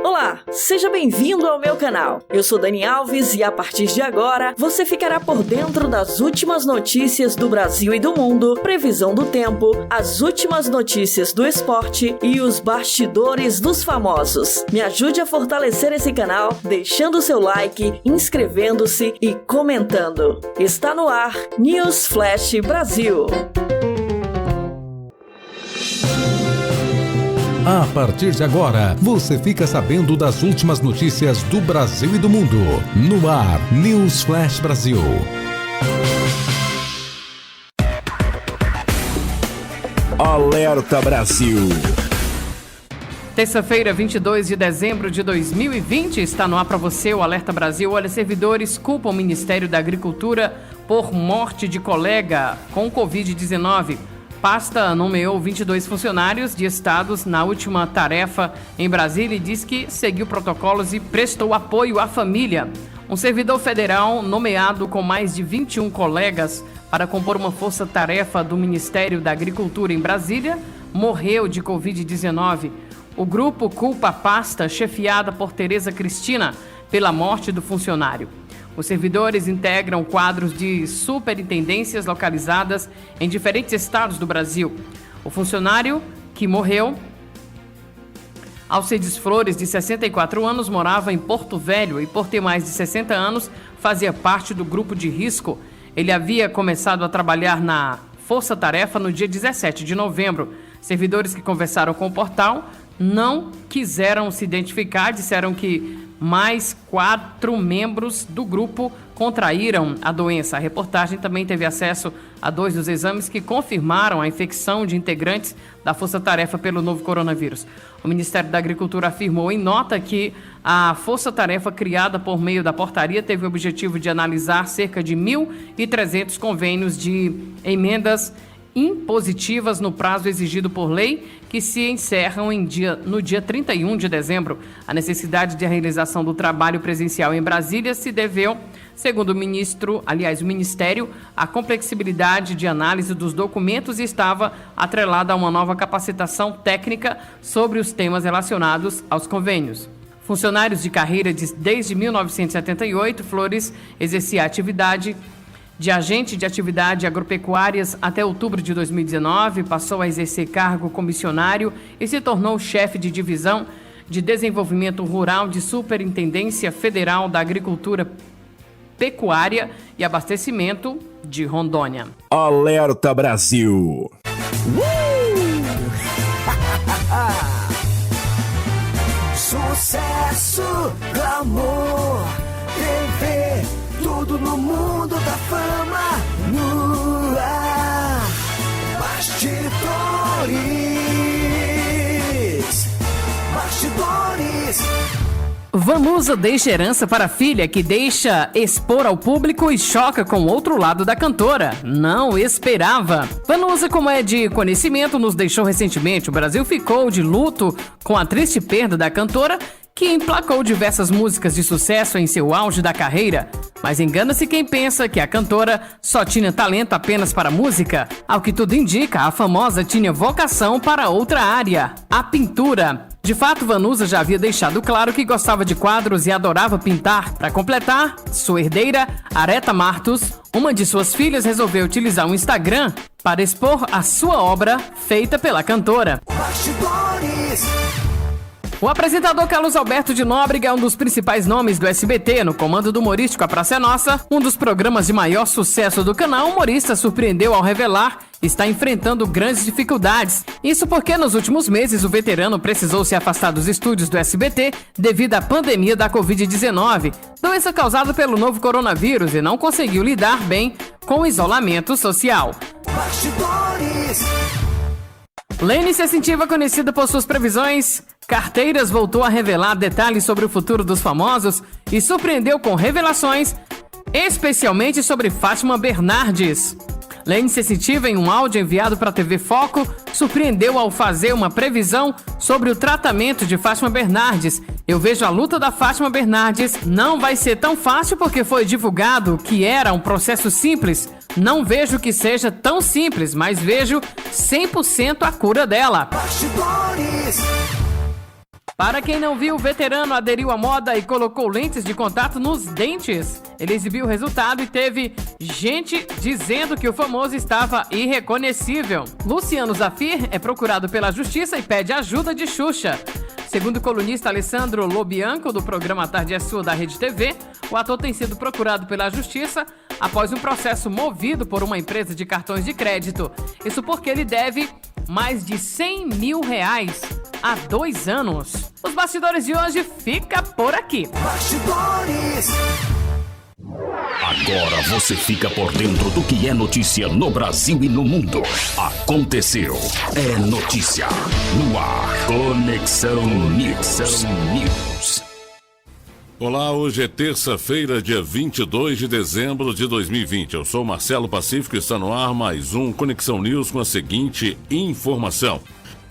Olá, seja bem-vindo ao meu canal. Eu sou Dani Alves e a partir de agora você ficará por dentro das últimas notícias do Brasil e do mundo, previsão do tempo, as últimas notícias do esporte e os bastidores dos famosos. Me ajude a fortalecer esse canal deixando seu like, inscrevendo-se e comentando. Está no ar News Flash Brasil. A partir de agora, você fica sabendo das últimas notícias do Brasil e do mundo. No ar, News Flash Brasil. Alerta Brasil. Terça-feira, 22 de dezembro de 2020, está no ar para você o Alerta Brasil. Olha, servidores culpam o Ministério da Agricultura por morte de colega com Covid-19. Pasta nomeou 22 funcionários de estados na última tarefa em Brasília e diz que seguiu protocolos e prestou apoio à família. Um servidor federal nomeado com mais de 21 colegas para compor uma força-tarefa do Ministério da Agricultura em Brasília morreu de Covid-19. O grupo culpa a pasta chefiada por Tereza Cristina pela morte do funcionário. Os servidores integram quadros de superintendências localizadas em diferentes estados do Brasil. O funcionário que morreu, Alcides Flores, de 64 anos, morava em Porto Velho e, por ter mais de 60 anos, fazia parte do grupo de risco. Ele havia começado a trabalhar na Força Tarefa no dia 17 de novembro. Servidores que conversaram com o portal não quiseram se identificar, disseram que mais 4 membros do grupo contraíram a doença. A reportagem também teve acesso a 2 dos exames que confirmaram a infecção de integrantes da Força-Tarefa pelo novo coronavírus. O Ministério da Agricultura afirmou em nota que a Força-Tarefa criada por meio da portaria teve o objetivo de analisar cerca de 1.300 convênios de emendas impositivas no prazo exigido por lei, que se encerram no dia 31 de dezembro. A necessidade de realização do trabalho presencial em Brasília se deveu, segundo o Ministério, à complexibilidade de análise dos documentos e estava atrelada a uma nova capacitação técnica sobre os temas relacionados aos convênios. Funcionários de carreira desde 1978, Flores exercia a atividade de agente de atividade agropecuárias até outubro de 2019, passou a exercer cargo comissionário e se tornou chefe de divisão de desenvolvimento rural de Superintendência Federal da Agricultura, Pecuária e Abastecimento de Rondônia. Alerta Brasil. Sucesso, glamour, TV, tudo no mundo da fama, no ar. Bastidores. Vanusa deixa herança para a filha, que deixa expor ao público e choca com o outro lado da cantora. Não esperava. Vanusa, como é de conhecimento, nos deixou recentemente. O Brasil ficou de luto com a triste perda da cantora, que emplacou diversas músicas de sucesso em seu auge da carreira. Mas engana-se quem pensa que a cantora só tinha talento apenas para música. Ao que tudo indica, a famosa tinha vocação para outra área, a pintura. De fato, Vanusa já havia deixado claro que gostava de quadros e adorava pintar. Para completar, sua herdeira, Areta Martos, uma de suas filhas, resolveu utilizar o Instagram para expor a sua obra feita pela cantora. O apresentador Carlos Alberto de Nóbrega é um dos principais nomes do SBT. No comando do humorístico A Praça é Nossa, um dos programas de maior sucesso do canal, o humorista surpreendeu ao revelar que está enfrentando grandes dificuldades. Isso porque nos últimos meses o veterano precisou se afastar dos estúdios do SBT devido à pandemia da Covid-19, doença causada pelo novo coronavírus, e não conseguiu lidar bem com o isolamento social. Lene Sensitiva, conhecida por suas previsões carteiras, voltou a revelar detalhes sobre o futuro dos famosos e surpreendeu com revelações, especialmente sobre Fátima Bernardes. Lene Sensitiva, em um áudio enviado para a TV Foco, surpreendeu ao fazer uma previsão sobre o tratamento de Fátima Bernardes. Eu vejo a luta da Fátima Bernardes, não vai ser tão fácil porque foi divulgado que era um processo simples. Não vejo que seja tão simples, mas vejo 100% a cura dela. Para quem não viu, o veterano aderiu à moda e colocou lentes de contato nos dentes. Ele exibiu o resultado e teve gente dizendo que o famoso estava irreconhecível. Luciano Zafir é procurado pela justiça e pede ajuda de Xuxa. Segundo o colunista Alessandro Lobianco, do programa Tarde é Sua da Rede TV, o ator tem sido procurado pela justiça após um processo movido por uma empresa de cartões de crédito. Isso porque ele deve mais de R$100 mil há 2 anos. Os bastidores de hoje fica por aqui. Bastidores. Agora você fica por dentro do que é notícia no Brasil e no mundo. Aconteceu. É notícia. No ar. Conexão News. Olá, hoje é terça-feira, dia 22 de dezembro de 2020. Eu sou Marcelo Pacífico e está no ar mais um Conexão News com a seguinte informação.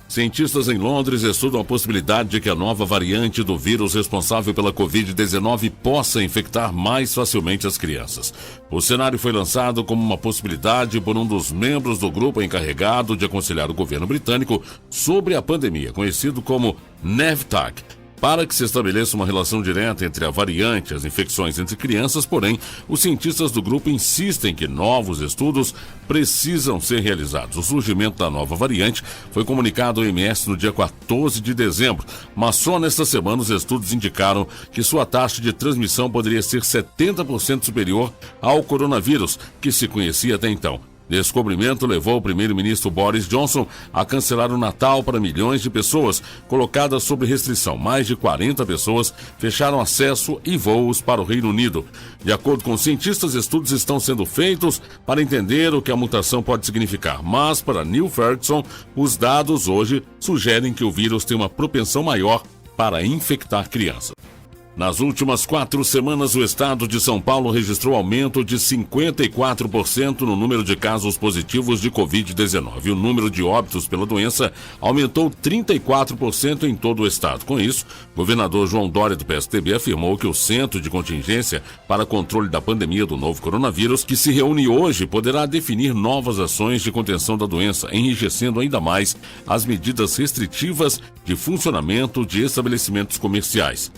Cientistas em Londres estudam a possibilidade de que a nova variante do vírus responsável pela Covid-19 possa infectar mais facilmente as crianças. O cenário foi lançado como uma possibilidade por um dos membros do grupo encarregado de aconselhar o governo britânico sobre a pandemia, conhecido como NEVTAC. Para que se estabeleça uma relação direta entre a variante e as infecções entre crianças, porém, os cientistas do grupo insistem que novos estudos precisam ser realizados. O surgimento da nova variante foi comunicado ao OMS no dia 14 de dezembro, mas só nesta semana os estudos indicaram que sua taxa de transmissão poderia ser 70% superior ao coronavírus, que se conhecia até então. Descobrimento levou o primeiro-ministro Boris Johnson a cancelar o Natal para milhões de pessoas, colocadas sob restrição. Mais de 40 pessoas fecharam acesso e voos para o Reino Unido. De acordo com cientistas, estudos estão sendo feitos para entender o que a mutação pode significar. Mas, para Neil Ferguson, os dados hoje sugerem que o vírus tem uma propensão maior para infectar crianças. Nas últimas 4 semanas, o estado de São Paulo registrou aumento de 54% no número de casos positivos de Covid-19. O número de óbitos pela doença aumentou 34% em todo o estado. Com isso, o governador João Dória, do PSDB, afirmou que o Centro de Contingência para Controle da Pandemia do Novo Coronavírus, que se reúne hoje, poderá definir novas ações de contenção da doença, enrijecendo ainda mais as medidas restritivas de funcionamento de estabelecimentos comerciais.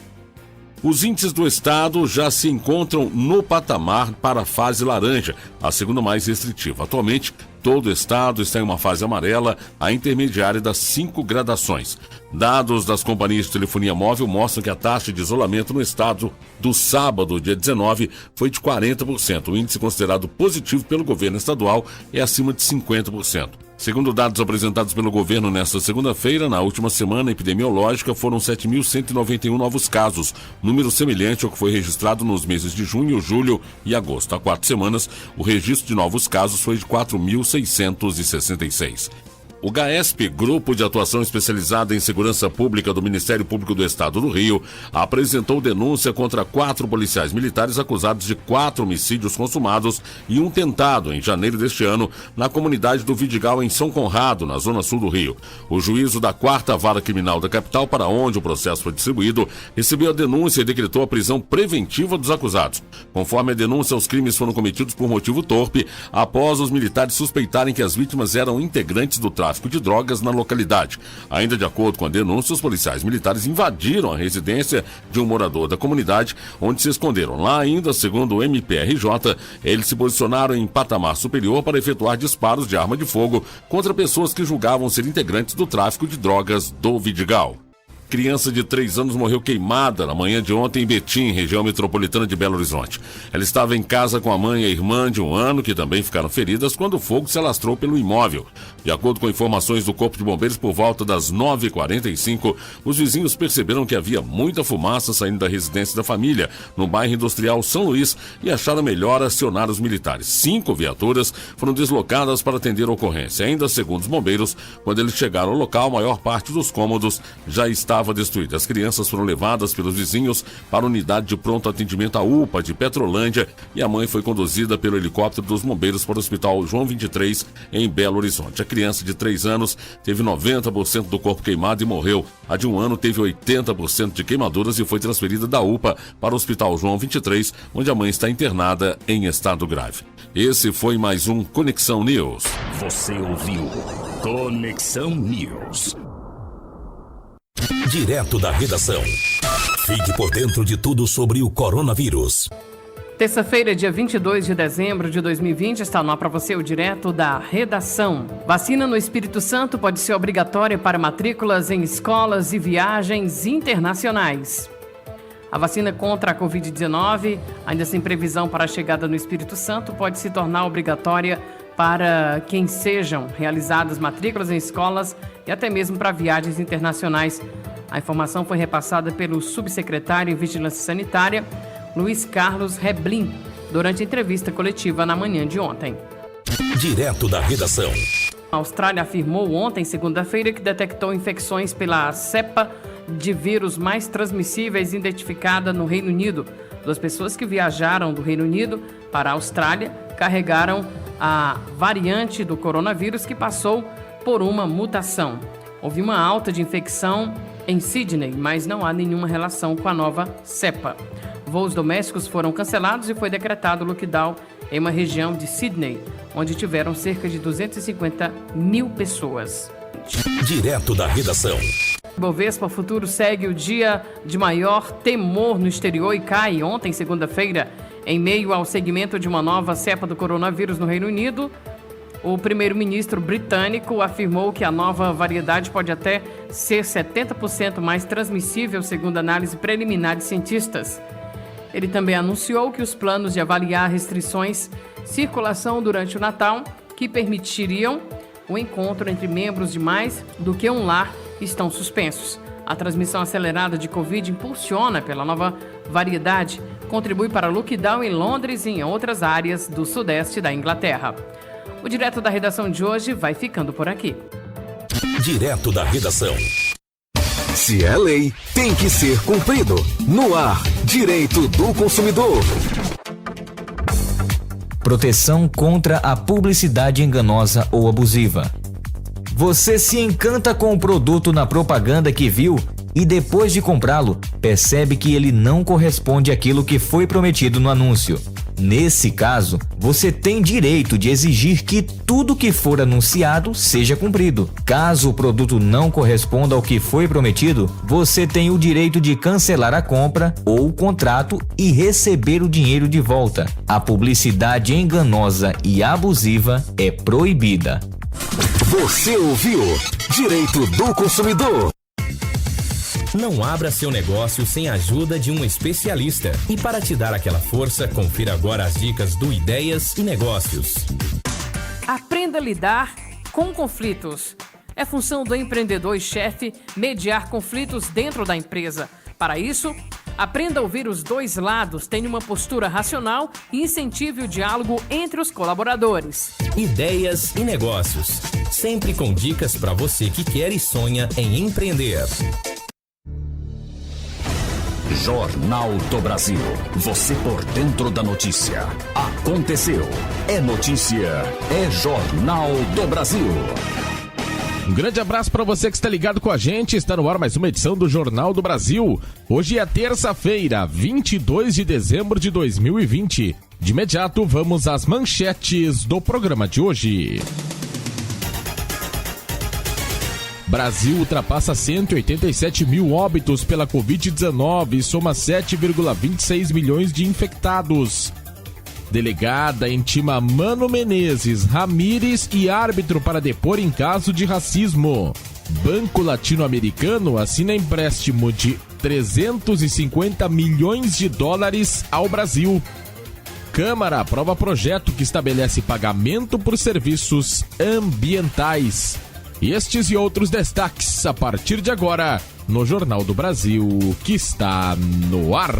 Os índices do estado já se encontram no patamar para a fase laranja, a segunda mais restritiva. Atualmente, todo o estado está em uma fase amarela, a intermediária das 5 gradações. Dados das companhias de telefonia móvel mostram que a taxa de isolamento no estado do sábado, dia 19, foi de 40%. O índice considerado positivo pelo governo estadual é acima de 50%. Segundo dados apresentados pelo governo nesta segunda-feira, na última semana epidemiológica foram 7.191 novos casos, número semelhante ao que foi registrado nos meses de junho, julho e agosto. Há 4 semanas, o registro de novos casos foi de 4.666. O GAESP, Grupo de Atuação Especializada em Segurança Pública do Ministério Público do Estado do Rio, apresentou denúncia contra 4 policiais militares acusados de 4 homicídios consumados e um tentado em janeiro deste ano na comunidade do Vidigal, em São Conrado, na zona sul do Rio. O juízo da 4ª Vara Criminal da capital, para onde o processo foi distribuído, recebeu a denúncia e decretou a prisão preventiva dos acusados. Conforme a denúncia, os crimes foram cometidos por motivo torpe, após os militares suspeitarem que as vítimas eram integrantes do tráfico de drogas na localidade. Ainda de acordo com a denúncia, os policiais militares invadiram a residência de um morador da comunidade, onde se esconderam. Lá ainda, segundo o MPRJ, eles se posicionaram em patamar superior para efetuar disparos de arma de fogo contra pessoas que julgavam ser integrantes do tráfico de drogas do Vidigal. Criança de 3 anos morreu queimada na manhã de ontem em Betim, região metropolitana de Belo Horizonte. Ela estava em casa com a mãe e a irmã de 1 ano, que também ficaram feridas, quando o fogo se alastrou pelo imóvel. De acordo com informações do Corpo de Bombeiros, por volta das 9h45, os vizinhos perceberam que havia muita fumaça saindo da residência da família, no bairro industrial São Luís, e acharam melhor acionar os militares. 5 viaturas foram deslocadas para atender a ocorrência. Ainda segundo os bombeiros, quando eles chegaram ao local, a maior parte dos cômodos já estava destruída. As crianças foram levadas pelos vizinhos para a unidade de pronto atendimento, a UPA de Petrolândia, e a mãe foi conduzida pelo helicóptero dos bombeiros para o Hospital João 23 em Belo Horizonte. A criança de 3 anos teve 90% do corpo queimado e morreu. A de 1 ano teve 80% de queimaduras e foi transferida da UPA para o Hospital João 23, onde a mãe está internada em estado grave. Esse foi mais um Conexão News. Você ouviu Conexão News. Direto da redação. Fique por dentro de tudo sobre o coronavírus. Terça-feira, dia 22 de dezembro de 2020, está no ar para você o Direto da Redação. Vacina no Espírito Santo pode ser obrigatória para matrículas em escolas e viagens internacionais. A vacina contra a Covid-19, ainda sem previsão para a chegada no Espírito Santo, pode se tornar obrigatória para quem sejam realizadas matrículas em escolas e até mesmo para viagens internacionais. A informação foi repassada pelo subsecretário em Vigilância Sanitária, Luiz Carlos Reblin, durante a entrevista coletiva na manhã de ontem. Direto da redação. A Austrália afirmou ontem, segunda-feira, que detectou infecções pela cepa de vírus mais transmissíveis identificada no Reino Unido. 2 pessoas que viajaram do Reino Unido para a Austrália carregaram a variante do coronavírus que passou por uma mutação. Houve uma alta de infecção em Sydney, mas não há nenhuma relação com a nova cepa. Voos domésticos foram cancelados e foi decretado lockdown em uma região de Sydney, onde tiveram cerca de 250 mil pessoas. Direto da redação. Bovespa Futuro segue o dia de maior temor no exterior e cai ontem, segunda-feira, em meio ao segmento de uma nova cepa do coronavírus no Reino Unido. O primeiro-ministro britânico afirmou que a nova variedade pode até ser 70% mais transmissível, segundo análise preliminar de cientistas. Ele também anunciou que os planos de avaliar restrições circulação durante o Natal, que permitiriam o encontro entre membros de mais do que um lar, estão suspensos. A transmissão acelerada de Covid impulsiona pela nova variedade, contribui para lockdown em Londres e em outras áreas do sudeste da Inglaterra. O Direto da Redação de hoje vai ficando por aqui. Direto da redação. Se é lei, tem que ser cumprido. No ar, Direito do Consumidor. Proteção contra a publicidade enganosa ou abusiva. Você se encanta com o produto na propaganda que viu e depois de comprá-lo, percebe que ele não corresponde àquilo que foi prometido no anúncio. Nesse caso, você tem direito de exigir que tudo que for anunciado seja cumprido. Caso o produto não corresponda ao que foi prometido, você tem o direito de cancelar a compra ou o contrato e receber o dinheiro de volta. A publicidade enganosa e abusiva é proibida. Você ouviu Direito do Consumidor. Não abra seu negócio sem a ajuda de um especialista. E para te dar aquela força, confira agora as dicas do Ideias e Negócios. Aprenda a lidar com conflitos. É função do empreendedor e chefe mediar conflitos dentro da empresa. Para isso, aprenda a ouvir os dois lados, tenha uma postura racional e incentive o diálogo entre os colaboradores. Ideias e Negócios. Sempre com dicas para você que quer e sonha em empreender. Jornal do Brasil. Você por dentro da notícia. Aconteceu. É notícia. É Jornal do Brasil. Um grande abraço para você que está ligado com a gente. Está no ar mais uma edição do Jornal do Brasil. Hoje é terça-feira, 22 de dezembro de 2020. De imediato, vamos às manchetes do programa de hoje. Brasil ultrapassa 187 mil óbitos pela Covid-19 e soma 7,26 milhões de infectados. Delegada intima Mano Menezes, Ramírez e árbitro para depor em caso de racismo. Banco Latino-Americano assina empréstimo de 350 milhões de dólares ao Brasil. Câmara aprova projeto que estabelece pagamento por serviços ambientais. Estes e outros destaques a partir de agora no Jornal do Brasil, que está no ar.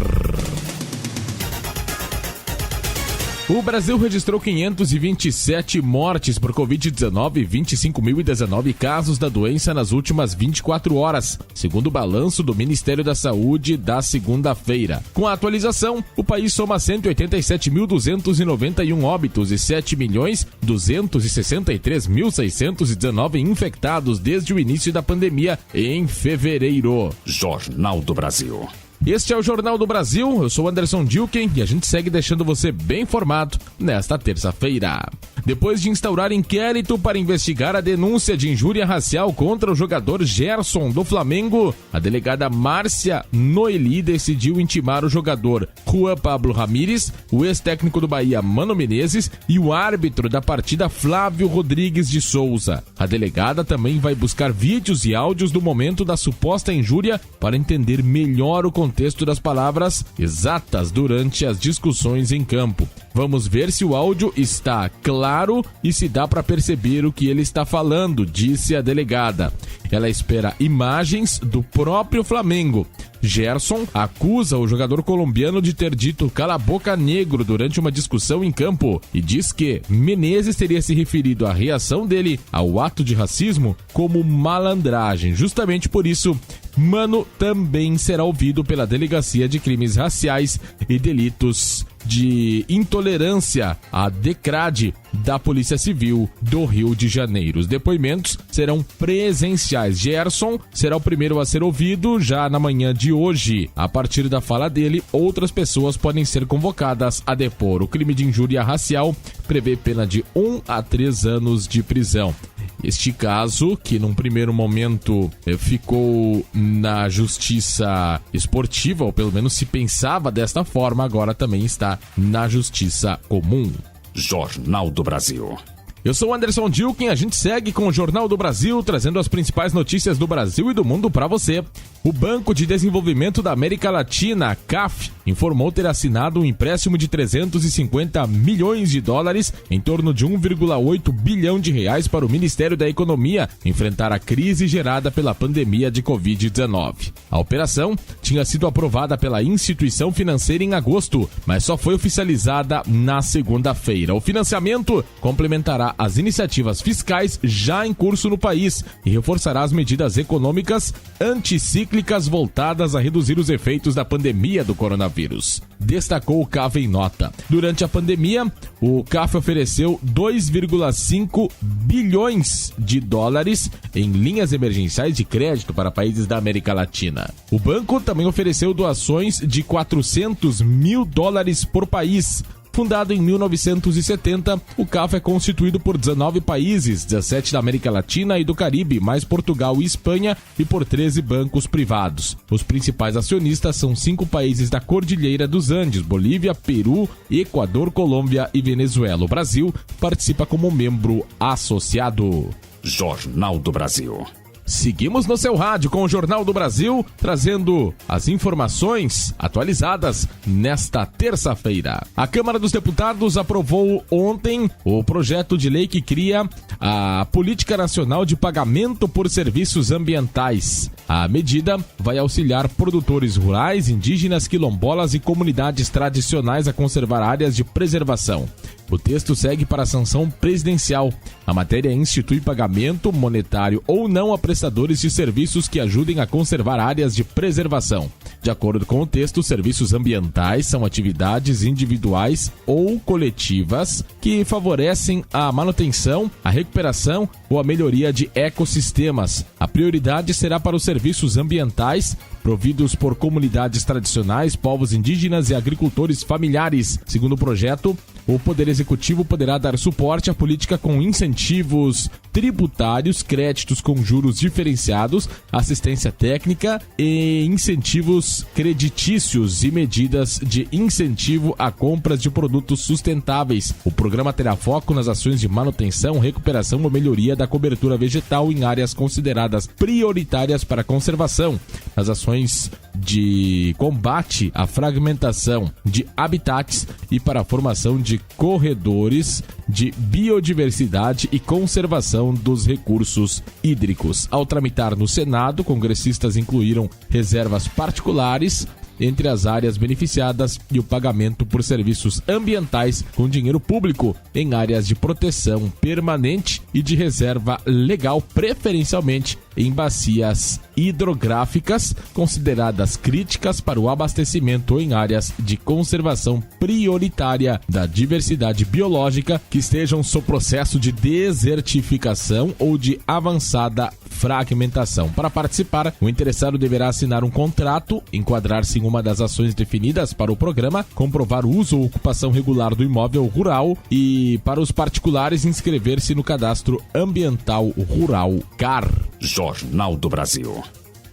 O Brasil registrou 527 mortes por Covid-19 e 25.019 casos da doença nas últimas 24 horas, segundo o balanço do Ministério da Saúde da segunda-feira. Com a atualização, o país soma 187.291 óbitos e 7.263.619 infectados desde o início da pandemia em fevereiro. Jornal do Brasil. Este é o Jornal do Brasil, eu sou Anderson Dilken e a gente segue deixando você bem informado nesta terça-feira. depois de instaurar inquérito para investigar a denúncia de injúria racial contra o jogador Gerson do Flamengo, a delegada Márcia Noeli decidiu intimar o jogador Juan Pablo Ramírez, o ex-técnico do Bahia Mano Menezes e o árbitro da partida Flávio Rodrigues de Souza. A delegada também vai buscar vídeos e áudios do momento da suposta injúria para entender melhor o contexto das palavras exatas durante as discussões em campo. Vamos ver se o áudio está claro e se dá para perceber o que ele está falando, disse a delegada. Ela espera imagens do próprio Flamengo. Gerson acusa o jogador colombiano de ter dito cala a boca negro durante uma discussão em campo e diz que Menezes teria se referido à reação dele ao ato de racismo como malandragem. Justamente por isso, Mano também será ouvido pela Delegacia de Crimes Raciais e Delitos de Intolerância, a DECRAD, da Polícia Civil do Rio de Janeiro. Os depoimentos serão presenciais. Gerson será o primeiro a ser ouvido já na manhã de hoje. A partir da fala dele, outras pessoas podem ser convocadas a depor. O crime de injúria racial prevê pena de 1 a 3 anos de prisão. Este caso, que num primeiro momento ficou na justiça esportiva, ou pelo menos se pensava desta forma, agora também está na justiça comum. Jornal do Brasil. Eu sou o Anderson Dilkin, a gente segue com o Jornal do Brasil, trazendo as principais notícias do Brasil e do mundo para você. O Banco de Desenvolvimento da América Latina, CAF, informou ter assinado um empréstimo de 350 milhões de dólares, em torno de 1,8 bilhão de reais para o Ministério da Economia enfrentar a crise gerada pela pandemia de Covid-19. A operação tinha sido aprovada pela instituição financeira em agosto, mas só foi oficializada na segunda-feira. O financiamento complementará as iniciativas fiscais já em curso no país e reforçará as medidas econômicas anticíclicas voltadas a reduzir os efeitos da pandemia do coronavírus. Destacou o CAF em nota. Durante a pandemia, o CAF ofereceu 2,5 bilhões de dólares em linhas emergenciais de crédito para países da América Latina. O banco também ofereceu doações de 400 mil dólares por país. Fundado em 1970, o CAF é constituído por 19 países, 17 da América Latina e do Caribe, mais Portugal e Espanha, e por 13 bancos privados. Os principais acionistas são 5 países da Cordilheira dos Andes: Bolívia, Peru, Equador, Colômbia e Venezuela. O Brasil participa como membro associado. Jornal do Brasil. Seguimos no seu rádio com o Jornal do Brasil, trazendo as informações atualizadas nesta terça-feira. A Câmara dos Deputados aprovou ontem o projeto de lei que cria a Política Nacional de Pagamento por Serviços Ambientais. A medida vai auxiliar produtores rurais, indígenas, quilombolas e comunidades tradicionais a conservar áreas de preservação. O texto segue para a sanção presidencial. A matéria institui pagamento monetário ou não a prestadores de serviços que ajudem a conservar áreas de preservação. De acordo com o texto, serviços ambientais são atividades individuais ou coletivas que favorecem a manutenção, a recuperação ou a melhoria de ecossistemas. A prioridade será para os serviços ambientais providos por comunidades tradicionais, povos indígenas e agricultores familiares. Segundo o projeto, o Poder Executivo poderá dar suporte à política com incentivos tributários, créditos com juros diferenciados, assistência técnica e incentivos creditícios e medidas de incentivo a compras de produtos sustentáveis. O programa terá foco nas ações de manutenção, recuperação ou melhoria da cobertura vegetal em áreas consideradas prioritárias para a conservação, as ações de combate à fragmentação de habitats e para a formação de corredores de biodiversidade e conservação dos recursos hídricos. Ao tramitar no Senado, congressistas incluíram reservas particulares entre as áreas beneficiadas e o pagamento por serviços ambientais com dinheiro público em áreas de proteção permanente e de reserva legal, preferencialmente em bacias hidrográficas consideradas críticas para o abastecimento ou em áreas de conservação prioritária da diversidade biológica que estejam sob processo de desertificação ou de avançada fragmentação. Para participar, o interessado deverá assinar um contrato, enquadrar-se em uma das ações definidas para o programa, comprovar o uso ou ocupação regular do imóvel rural e, para os particulares, inscrever-se no Cadastro Ambiental Rural CAR. Jornal do Brasil.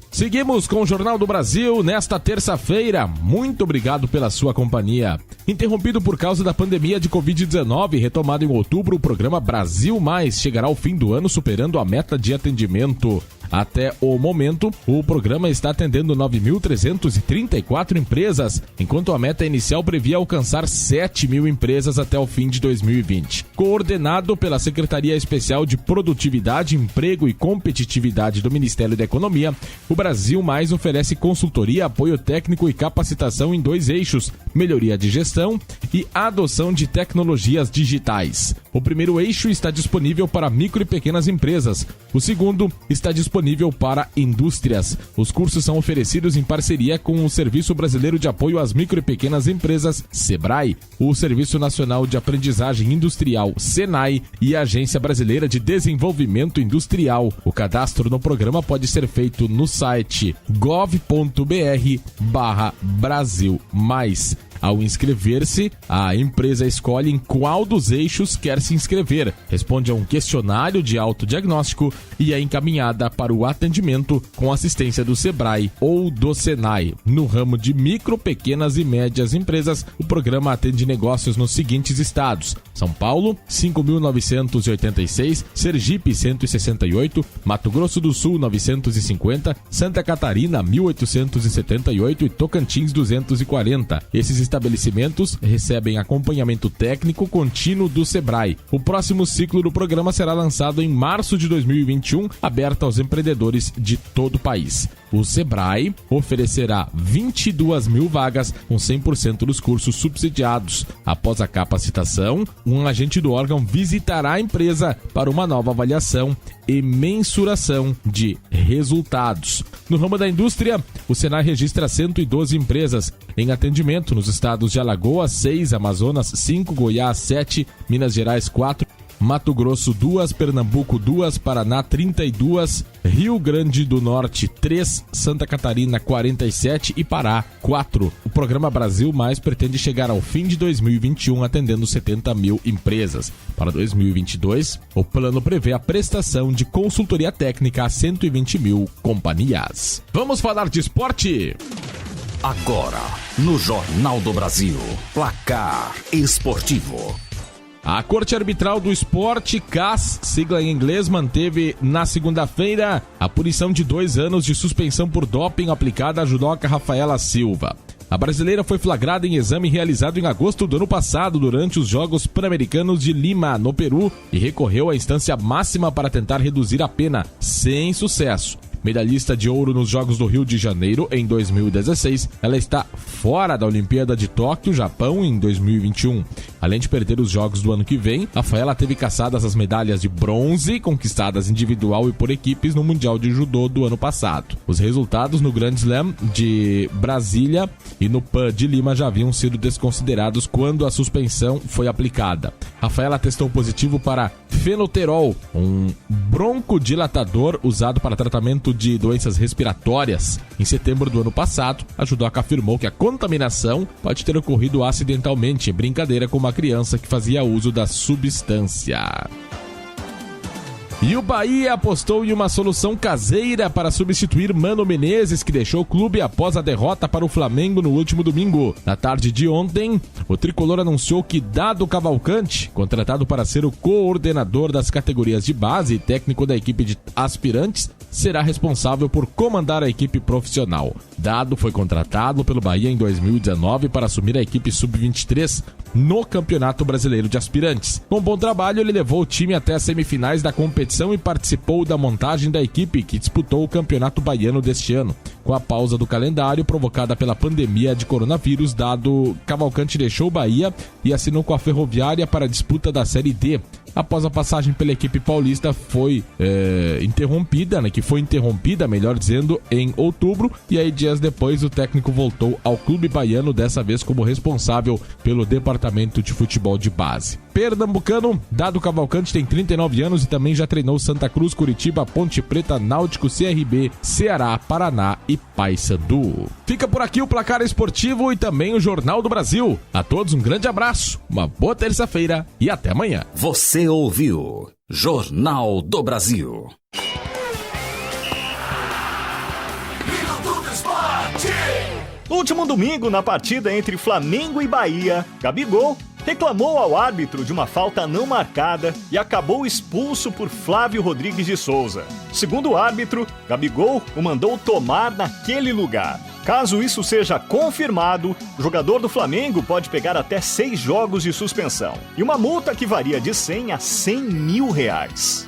Seguimos com o Jornal do Brasil nesta terça-feira. Muito obrigado pela sua companhia. Interrompido por causa da pandemia de Covid-19, retomado em outubro, o programa Brasil Mais chegará ao fim do ano superando a meta de atendimento. Até o momento, o programa está atendendo 9.334 empresas, enquanto a meta inicial previa alcançar 7.000 empresas até o fim de 2020. Coordenado pela Secretaria Especial de Produtividade, Emprego e Competitividade do Ministério da Economia, o Brasil Mais oferece consultoria, apoio técnico e capacitação em 2 eixos: melhoria de gestão e adoção de tecnologias digitais. O primeiro eixo está disponível para micro e pequenas empresas. O segundo está disponível para indústrias. Os cursos são oferecidos em parceria com o Serviço Brasileiro de Apoio às Micro e Pequenas Empresas, SEBRAE, o Serviço Nacional de Aprendizagem Industrial, SENAI, e a Agência Brasileira de Desenvolvimento Industrial. O cadastro no programa pode ser feito no site gov.br/Brasil Mais. Ao inscrever-se, a empresa escolhe em qual dos eixos quer se inscrever, responde a um questionário de autodiagnóstico e é encaminhada para o atendimento com assistência do SEBRAE ou do SENAI. No ramo de micro, pequenas e médias empresas, o programa atende negócios nos seguintes estados: São Paulo, 5.986, Sergipe, 168, Mato Grosso do Sul, 950, Santa Catarina, 1.878 e Tocantins, 240. Esses estabelecimentos recebem acompanhamento técnico contínuo do SEBRAE. O próximo ciclo do programa será lançado em março de 2021, aberto aos empreendedores de todo o país. O SEBRAE oferecerá 22.000 vagas com 100% dos cursos subsidiados. Após a capacitação, um agente do órgão visitará a empresa para uma nova avaliação e mensuração de resultados. No ramo da indústria, o Senai registra 112 empresas em atendimento nos estados de Alagoas, 6, Amazonas, 5, Goiás, 7, Minas Gerais, 4, Mato Grosso, 2, Pernambuco, 2, Paraná, 32, Rio Grande do Norte, 3, Santa Catarina, 47 e Pará, 4. O programa Brasil Mais pretende chegar ao fim de 2021 atendendo 70.000 empresas. Para 2022, o plano prevê a prestação de consultoria técnica a 120.000 companhias. Vamos falar de esporte? Agora, no Jornal do Brasil, placar esportivo. A Corte Arbitral do Esporte, CAS, sigla em inglês, manteve na segunda-feira a punição de 2 anos de suspensão por doping aplicada à judoca Rafaela Silva. A brasileira foi flagrada em exame realizado em agosto do ano passado durante os Jogos Pan-Americanos de Lima, no Peru, e recorreu à instância máxima para tentar reduzir a pena, sem sucesso. Medalhista de ouro nos Jogos do Rio de Janeiro em 2016, ela está fora da Olimpíada de Tóquio, Japão, em 2021. Além de perder os Jogos do ano que vem, Rafaela teve caçadas as medalhas de bronze, conquistadas individual e por equipes no Mundial de Judô do ano passado. Os resultados no Grand Slam de Brasília e no PAN de Lima já haviam sido desconsiderados quando a suspensão foi aplicada. Rafaela testou positivo para fenoterol, um broncodilatador usado para tratamento de doenças respiratórias. Em setembro do ano passado, a judoca afirmou que a contaminação pode ter ocorrido acidentalmente, em brincadeira com uma criança que fazia uso da substância. E o Bahia apostou em uma solução caseira para substituir Mano Menezes, que deixou o clube após a derrota para o Flamengo no último domingo. Na tarde de ontem, o tricolor anunciou que Dado Cavalcante, contratado para ser o coordenador das categorias de base e técnico da equipe de aspirantes, será responsável por comandar a equipe profissional. Dado foi contratado pelo Bahia em 2019 para assumir a equipe sub-23 no Campeonato Brasileiro de Aspirantes. Com bom trabalho, ele levou o time até as semifinais da competição e participou da montagem da equipe que disputou o Campeonato Baiano deste ano. Com a pausa do calendário provocada pela pandemia de coronavírus, Dado Cavalcante deixou o Bahia e assinou com a Ferroviária para a disputa da Série D. Após a passagem pela equipe paulista foi interrompida, melhor dizendo, em outubro, e aí dias depois o técnico voltou ao clube baiano, dessa vez como responsável pelo departamento de futebol de base. pernambucano. Dado Cavalcante tem 39 anos e também já treinou Santa Cruz, Curitiba, Ponte Preta, Náutico, CRB, Ceará, Paraná e Paysandu. Fica por aqui o Placar Esportivo e também o Jornal do Brasil. A todos um grande abraço, uma boa terça-feira e até amanhã. Você ouviu Jornal do Brasil. No último domingo, na partida entre Flamengo e Bahia, Gabigol reclamou ao árbitro de uma falta não marcada e acabou expulso por Flávio Rodrigues de Souza. Segundo o árbitro, Gabigol o mandou tomar naquele lugar. Caso isso seja confirmado, o jogador do Flamengo pode pegar até 6 jogos de suspensão e uma multa que varia de 100 a 100 mil reais.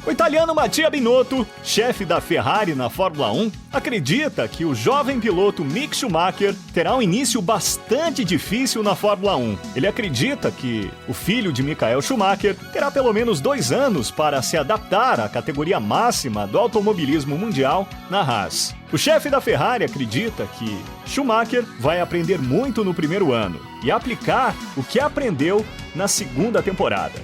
O italiano Mattia Binotto, chefe da Ferrari na Fórmula 1, acredita que o jovem piloto Mick Schumacher terá um início bastante difícil na Fórmula 1. Ele acredita que o filho de Michael Schumacher terá pelo menos 2 anos para se adaptar à categoria máxima do automobilismo mundial na Haas. O chefe da Ferrari acredita que Schumacher vai aprender muito no primeiro ano e aplicar o que aprendeu na segunda temporada.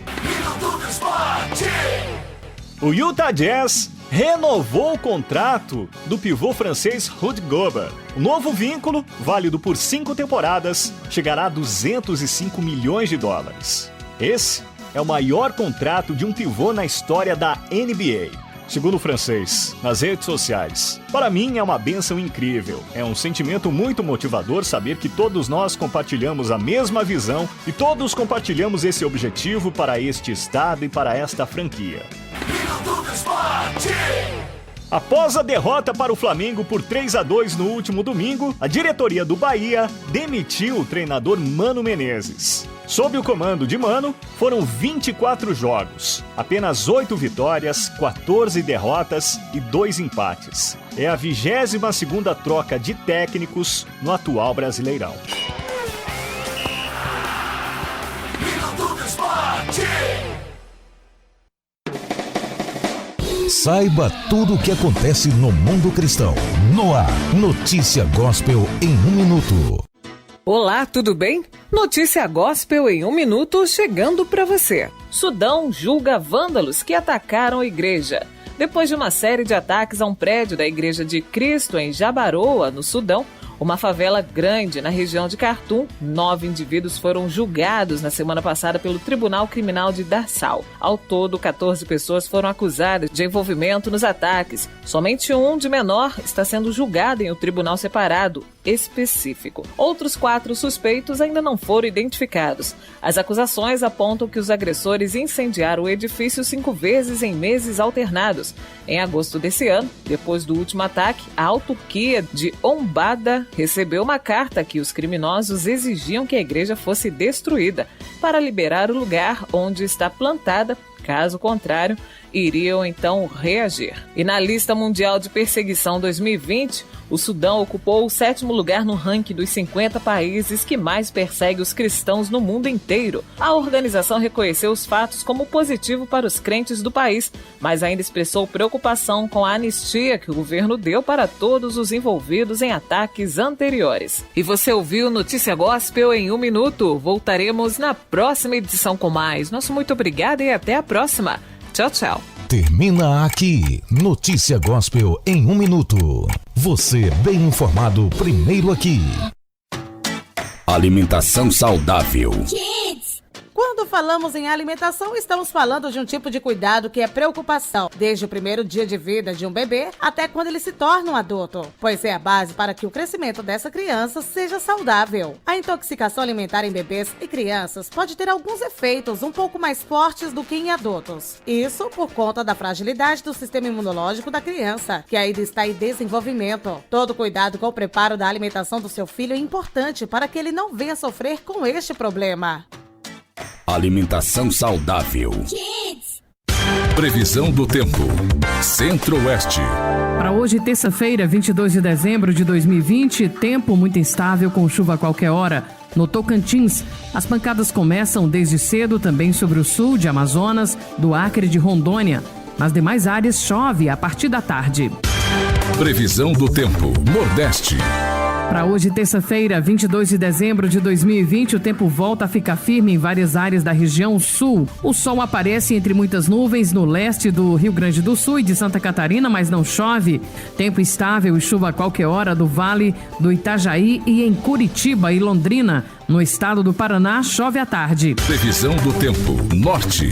O Utah Jazz renovou o contrato do pivô francês Rudy Gobert. O novo vínculo, válido por 5 temporadas, chegará a 205 milhões de dólares. Esse é o maior contrato de um pivô na história da NBA. Segundo o francês, nas redes sociais, para mim é uma bênção incrível. É um sentimento muito motivador saber que todos nós compartilhamos a mesma visão e todos compartilhamos esse objetivo para este estado e para esta franquia. Após a derrota para o Flamengo por 3-2 no último domingo, a diretoria do Bahia demitiu o treinador Mano Menezes. Sob o comando de Mano, foram 24 jogos, apenas 8 vitórias, 14 derrotas e 2 empates. É a 22ª troca de técnicos no atual Brasileirão. Saiba tudo o que acontece no mundo cristão. No ar, Notícia Gospel em 1 minuto. Olá, tudo bem? Notícia Gospel em 1 minuto chegando para você. Sudão julga vândalos que atacaram a igreja. Depois de uma série de ataques a um prédio da Igreja de Cristo em Jabaroa, no Sudão, uma favela grande na região de Khartoum, 9 indivíduos foram julgados na semana passada pelo Tribunal Criminal de Darsal. Ao todo, 14 pessoas foram acusadas de envolvimento nos ataques. Somente um de menor está sendo julgado em um tribunal separado específico. Outros 4 suspeitos ainda não foram identificados. As acusações apontam que os agressores incendiaram o edifício 5 vezes em meses alternados. Em agosto desse ano, depois do último ataque, a autarquia de Ombada recebeu uma carta que os criminosos exigiam que a igreja fosse destruída para liberar o lugar onde está plantada. Caso contrário, iriam então reagir. E na lista mundial de perseguição 2020, o Sudão ocupou o 7º lugar no ranking dos 50 países que mais perseguem os cristãos no mundo inteiro. A organização reconheceu os fatos como positivo para os crentes do país, mas ainda expressou preocupação com a anistia que o governo deu para todos os envolvidos em ataques anteriores. E você ouviu Notícia Gospel em 1 minuto. Voltaremos na próxima edição com mais. Nosso muito obrigado e até a próxima. Tchau, tchau. Termina aqui, Notícia Gospel em 1 minuto. Você bem informado primeiro aqui. Alimentação saudável. Quando falamos em alimentação, estamos falando de um tipo de cuidado que é preocupação, desde o primeiro dia de vida de um bebê até quando ele se torna um adulto, pois é a base para que o crescimento dessa criança seja saudável. A intoxicação alimentar em bebês e crianças pode ter alguns efeitos um pouco mais fortes do que em adultos. Isso por conta da fragilidade do sistema imunológico da criança, que ainda está em desenvolvimento. Todo cuidado com o preparo da alimentação do seu filho é importante para que ele não venha sofrer com este problema. Alimentação saudável. Previsão do tempo. Centro-Oeste. Para hoje, terça-feira, 22 de dezembro de 2020, tempo muito instável com chuva a qualquer hora. No Tocantins, as pancadas começam desde cedo também sobre o sul de Amazonas, do Acre e de Rondônia. Nas demais áreas chove a partir da tarde. Previsão do tempo. Nordeste. Para hoje, terça-feira, 22 de dezembro de 2020, o tempo volta a ficar firme em várias áreas da região sul. O sol aparece entre muitas nuvens no leste do Rio Grande do Sul e de Santa Catarina, mas não chove. Tempo estável e chuva a qualquer hora do Vale do Itajaí e em Curitiba e Londrina. No estado do Paraná, chove à tarde. Previsão do tempo. Norte.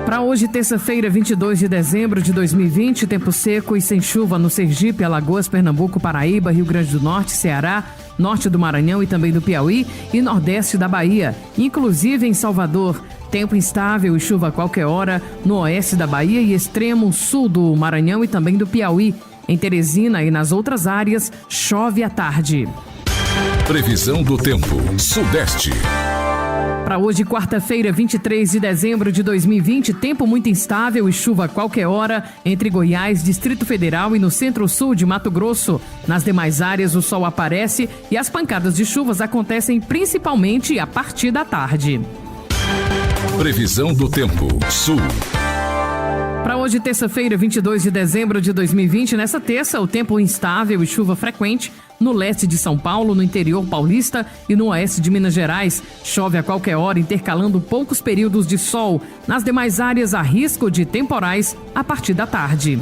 Para hoje, terça-feira, 22 de dezembro de 2020, tempo seco e sem chuva no Sergipe, Alagoas, Pernambuco, Paraíba, Rio Grande do Norte, Ceará, norte do Maranhão e também do Piauí e nordeste da Bahia, inclusive em Salvador. Tempo instável e chuva a qualquer hora no oeste da Bahia e extremo sul do Maranhão e também do Piauí. Em Teresina e nas outras áreas, chove à tarde. Previsão do tempo. Sudeste. Para hoje, quarta-feira, 23 de dezembro de 2020, tempo muito instável e chuva a qualquer hora entre Goiás, Distrito Federal e no centro-sul de Mato Grosso. Nas demais áreas, o sol aparece e as pancadas de chuvas acontecem principalmente a partir da tarde. Previsão do tempo. Sul. Para hoje, terça-feira, 22 de dezembro de 2020, nessa terça, o tempo instável e chuva frequente no leste de São Paulo, no interior paulista e no oeste de Minas Gerais. Chove a qualquer hora, intercalando poucos períodos de sol. Nas demais áreas, há risco de temporais a partir da tarde.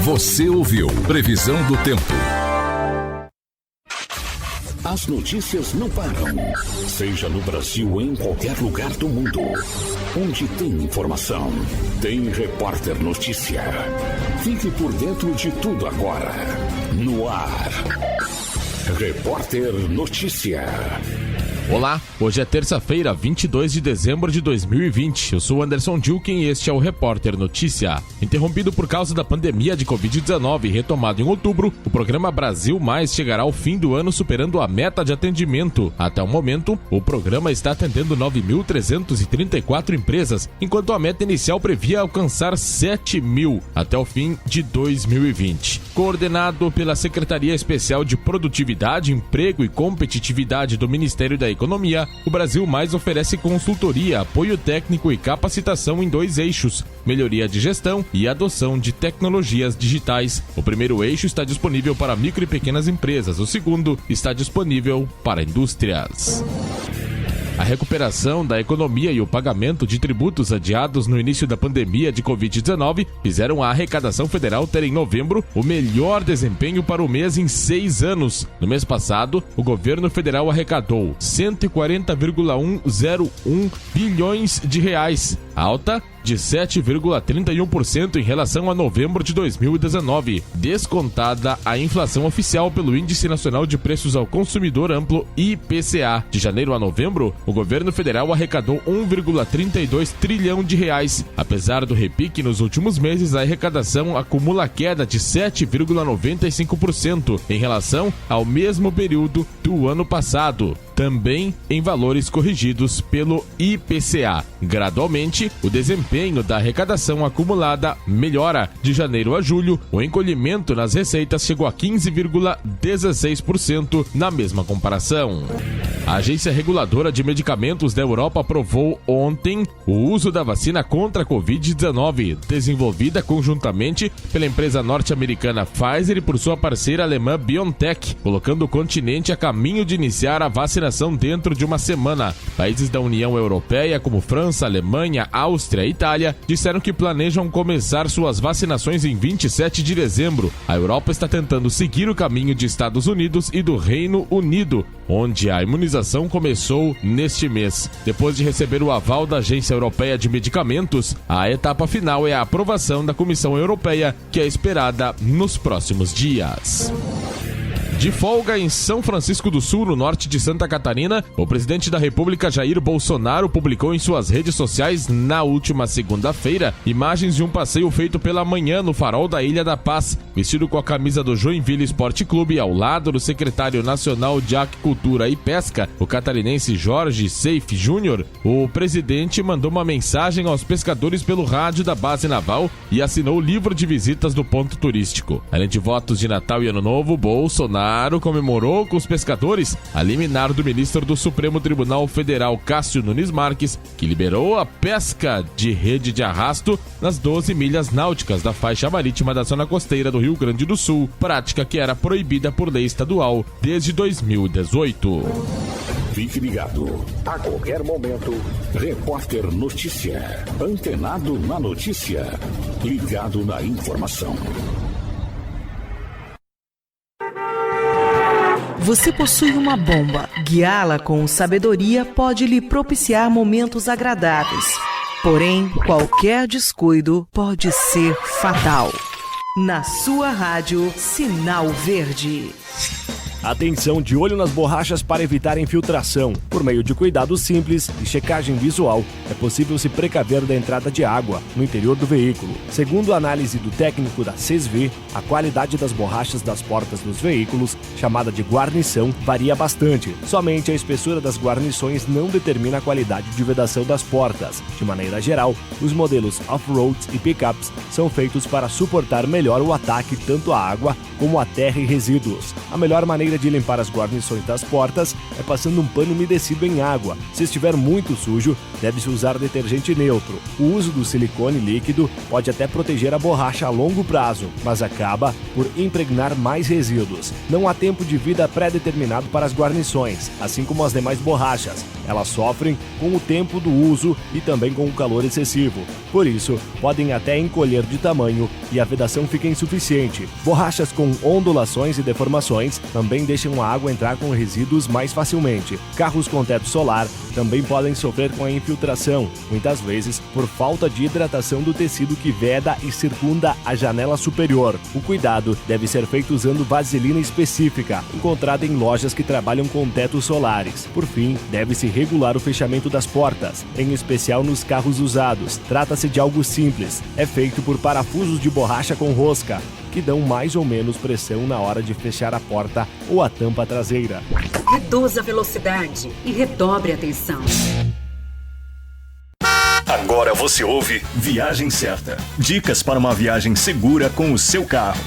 Você ouviu Previsão do Tempo. As notícias não param. Seja no Brasil ou em qualquer lugar do mundo. Onde tem informação, tem Repórter Notícia. Fique por dentro de tudo agora. No ar. Repórter Notícia. Olá, hoje é terça-feira, 22 de dezembro de 2020. Eu sou Anderson Dilken e este é o Repórter Notícia. Interrompido por causa da pandemia de Covid-19 e retomado em outubro, o programa Brasil Mais chegará ao fim do ano superando a meta de atendimento. Até o momento, o programa está atendendo 9.334 empresas, enquanto a meta inicial previa alcançar 7.000 até o fim de 2020. Coordenado pela Secretaria Especial de Produtividade, Emprego e Competitividade do Ministério da Economia, o Brasil Mais oferece consultoria, apoio técnico e capacitação em 2 eixos: melhoria de gestão e adoção de tecnologias digitais. O primeiro eixo está disponível para micro e pequenas empresas, o segundo está disponível para indústrias. A recuperação da economia e o pagamento de tributos adiados no início da pandemia de Covid-19 fizeram a arrecadação federal ter em novembro o melhor desempenho para o mês em 6 anos. No mês passado, o governo federal arrecadou 140,101 bilhões de reais, alta de 7,31% em relação a novembro de 2019, descontada a inflação oficial pelo Índice Nacional de Preços ao Consumidor Amplo, IPCA. De janeiro a novembro, o governo federal arrecadou 1,32 trilhão de reais. Apesar do repique nos últimos meses, a arrecadação acumula queda de 7,95% em relação ao mesmo período do ano passado, também em valores corrigidos pelo IPCA. Gradualmente, o desempenho da arrecadação acumulada melhora. De janeiro a julho, o encolhimento nas receitas chegou a 15,16% na mesma comparação. A Agência Reguladora de Medicamentos da Europa aprovou ontem o uso da vacina contra a Covid-19, desenvolvida conjuntamente pela empresa norte-americana Pfizer e por sua parceira alemã BioNTech, colocando o continente a caminho de iniciar a vacinação dentro de uma semana. Países da União Europeia, como França, Alemanha, Áustria e Itália, disseram que planejam começar suas vacinações em 27 de dezembro. A Europa está tentando seguir o caminho de Estados Unidos e do Reino Unido, onde a imunização começou neste mês. Depois de receber o aval da Agência Europeia de Medicamentos, a etapa final é a aprovação da Comissão Europeia, que é esperada nos próximos dias. De folga em São Francisco do Sul, no norte de Santa Catarina, o presidente da República, Jair Bolsonaro, publicou em suas redes sociais, na última segunda-feira, imagens de um passeio feito pela manhã no farol da Ilha da Paz. Vestido com a camisa do Joinville Esporte Clube, ao lado do secretário nacional de Aquicultura e Pesca, o catarinense Jorge Seife Júnior, o presidente mandou uma mensagem aos pescadores pelo rádio da base naval e assinou o livro de visitas do ponto turístico. Além de votos de Natal e Ano Novo, Bolsonaro Bolsonaro comemorou com os pescadores a liminar do ministro do Supremo Tribunal Federal, Cássio Nunes Marques, que liberou a pesca de rede de arrasto nas 12 milhas náuticas da faixa marítima da zona costeira do Rio Grande do Sul, prática que era proibida por lei estadual desde 2018. Fique ligado. A qualquer momento, Repórter Notícia. Antenado na notícia. Ligado na informação. Você possui uma bomba. Guiá-la com sabedoria pode lhe propiciar momentos agradáveis. Porém, qualquer descuido pode ser fatal. Na sua rádio, Sinal Verde. Atenção, de olho nas borrachas para evitar infiltração. Por meio de cuidados simples e checagem visual, é possível se precaver da entrada de água no interior do veículo. Segundo a análise do técnico da CESV, a qualidade das borrachas das portas dos veículos, chamada de guarnição, varia bastante. Somente a espessura das guarnições não determina a qualidade de vedação das portas. De maneira geral, os modelos off-roads e pickups são feitos para suportar melhor o ataque tanto à água como à terra e resíduos. A melhor maneira de limpar as guarnições das portas é passando um pano umedecido em água. Se estiver muito sujo, deve-se usar detergente neutro. O uso do silicone líquido pode até proteger a borracha a longo prazo, mas acaba por impregnar mais resíduos. Não há tempo de vida pré-determinado para as guarnições, assim como as demais borrachas. Elas sofrem com o tempo do uso e também com o calor excessivo. Por isso, podem até encolher de tamanho e a vedação fica insuficiente. Borrachas com ondulações e deformações também deixam a água entrar com resíduos mais facilmente. Carros com teto solar também podem sofrer com a infiltração, muitas vezes por falta de hidratação do tecido que veda e circunda a janela superior. O cuidado deve ser feito usando vaselina específica, encontrada em lojas que trabalham com tetos solares. Por fim, deve-se regular o fechamento das portas, em especial nos carros usados. Trata-se de algo simples, é feito por parafusos de borracha com rosca, que dão mais ou menos pressão na hora de fechar a porta ou a tampa traseira. Reduza a velocidade e redobre a atenção. Agora você ouve Viagem Certa. Dicas para uma viagem segura com o seu carro.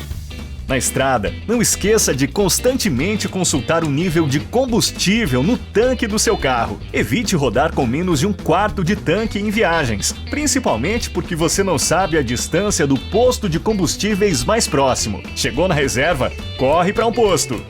Na estrada, não esqueça de constantemente consultar o nível de combustível no tanque do seu carro. Evite rodar com menos de 1/4 de tanque em viagens, principalmente porque você não sabe a distância do posto de combustíveis mais próximo. Chegou na reserva? Corre para um posto.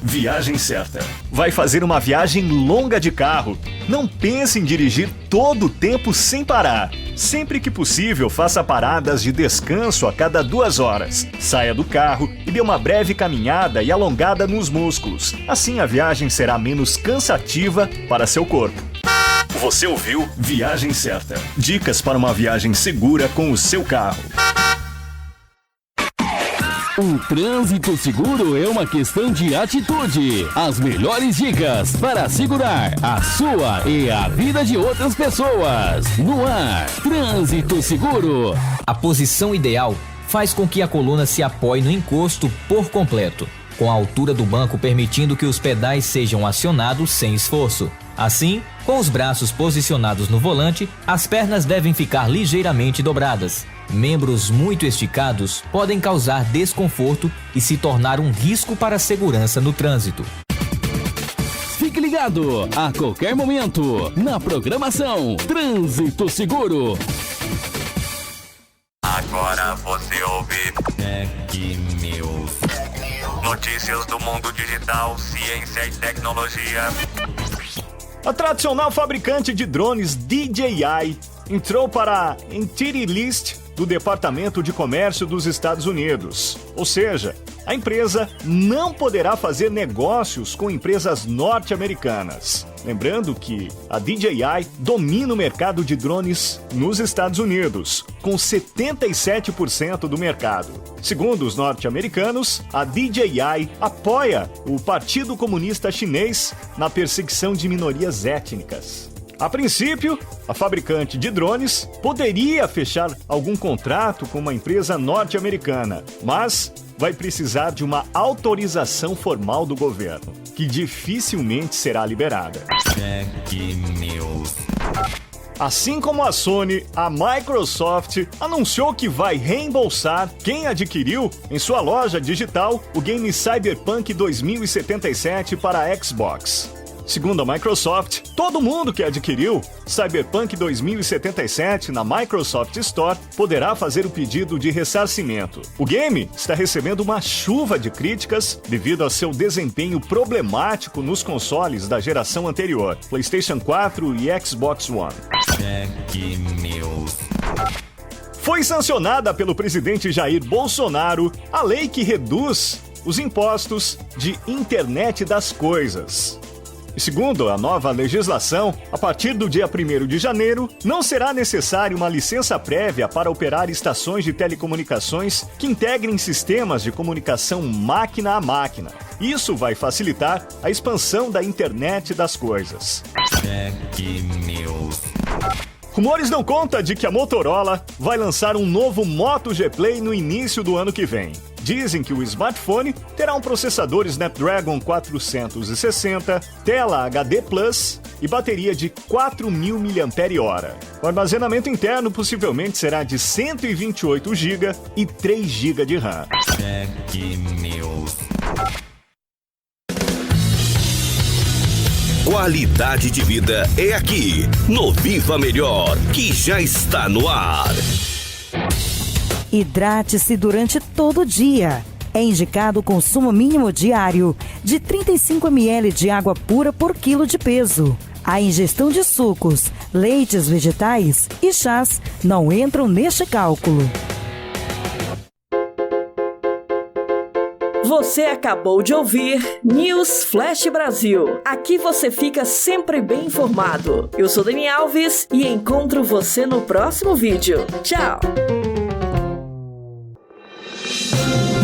Viagem Certa. Vai fazer uma viagem longa de carro? Não pense em dirigir todo o tempo sem parar. Sempre que possível, faça paradas de descanso a cada 2 horas. Saia do carro e dê uma breve caminhada e alongada nos músculos. Assim a viagem será menos cansativa para seu corpo. Você ouviu Viagem Certa. Dicas para uma viagem segura com o seu carro. O trânsito seguro é uma questão de atitude. As melhores dicas para segurar a sua e a vida de outras pessoas. No ar, Trânsito Seguro. A posição ideal faz com que a coluna se apoie no encosto por completo, com a altura do banco permitindo que os pedais sejam acionados sem esforço. Assim, com os braços posicionados no volante, as pernas devem ficar ligeiramente dobradas. Membros muito esticados podem causar desconforto e se tornar um risco para a segurança no trânsito. Fique ligado, a qualquer momento, na programação Trânsito Seguro. Agora você ouve Tech News. Notícias do mundo digital, ciência e tecnologia. A tradicional fabricante de drones DJI entrou para a Entity List do Departamento de Comércio dos Estados Unidos. Ou seja, a empresa não poderá fazer negócios com empresas norte-americanas. Lembrando que a DJI domina o mercado de drones nos Estados Unidos, com 77% do mercado. Segundo os norte-americanos, a DJI apoia o Partido Comunista Chinês na perseguição de minorias étnicas. A princípio, a fabricante de drones poderia fechar algum contrato com uma empresa norte-americana, mas vai precisar de uma autorização formal do governo, que dificilmente será liberada. Tech News. Assim como a Sony, a Microsoft anunciou que vai reembolsar quem adquiriu em sua loja digital o game Cyberpunk 2077 para a Xbox. Segundo a Microsoft, todo mundo que adquiriu Cyberpunk 2077 na Microsoft Store poderá fazer o pedido de ressarcimento. O game está recebendo uma chuva de críticas devido ao seu desempenho problemático nos consoles da geração anterior, PlayStation 4 e Xbox One. Foi sancionada pelo presidente Jair Bolsonaro a lei que reduz os impostos de Internet das Coisas. E segundo a nova legislação, a partir do dia 1º de janeiro, não será necessária uma licença prévia para operar estações de telecomunicações que integrem sistemas de comunicação máquina a máquina. Isso vai facilitar a expansão da internet das coisas. Rumores dão conta de que a Motorola vai lançar um novo Moto G Play no início do ano que vem. Dizem que o smartphone terá um processador Snapdragon 460, tela HD Plus e bateria de 4.000 mAh. O armazenamento interno possivelmente será de 128 GB e 3 GB de RAM. Qualidade de vida é aqui, no Viva Melhor, que já está no ar. Hidrate-se durante todo o dia. É indicado o consumo mínimo diário de 35 ml de água pura por quilo de peso. A ingestão de sucos, leites vegetais e chás não entram neste cálculo. Você acabou de ouvir News Flash Brasil. Aqui você fica sempre bem informado. Eu sou Dani Alves e encontro você no próximo vídeo. Tchau!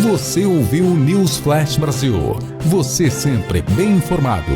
Você ouviu o News Flash Brasil. Você sempre bem informado.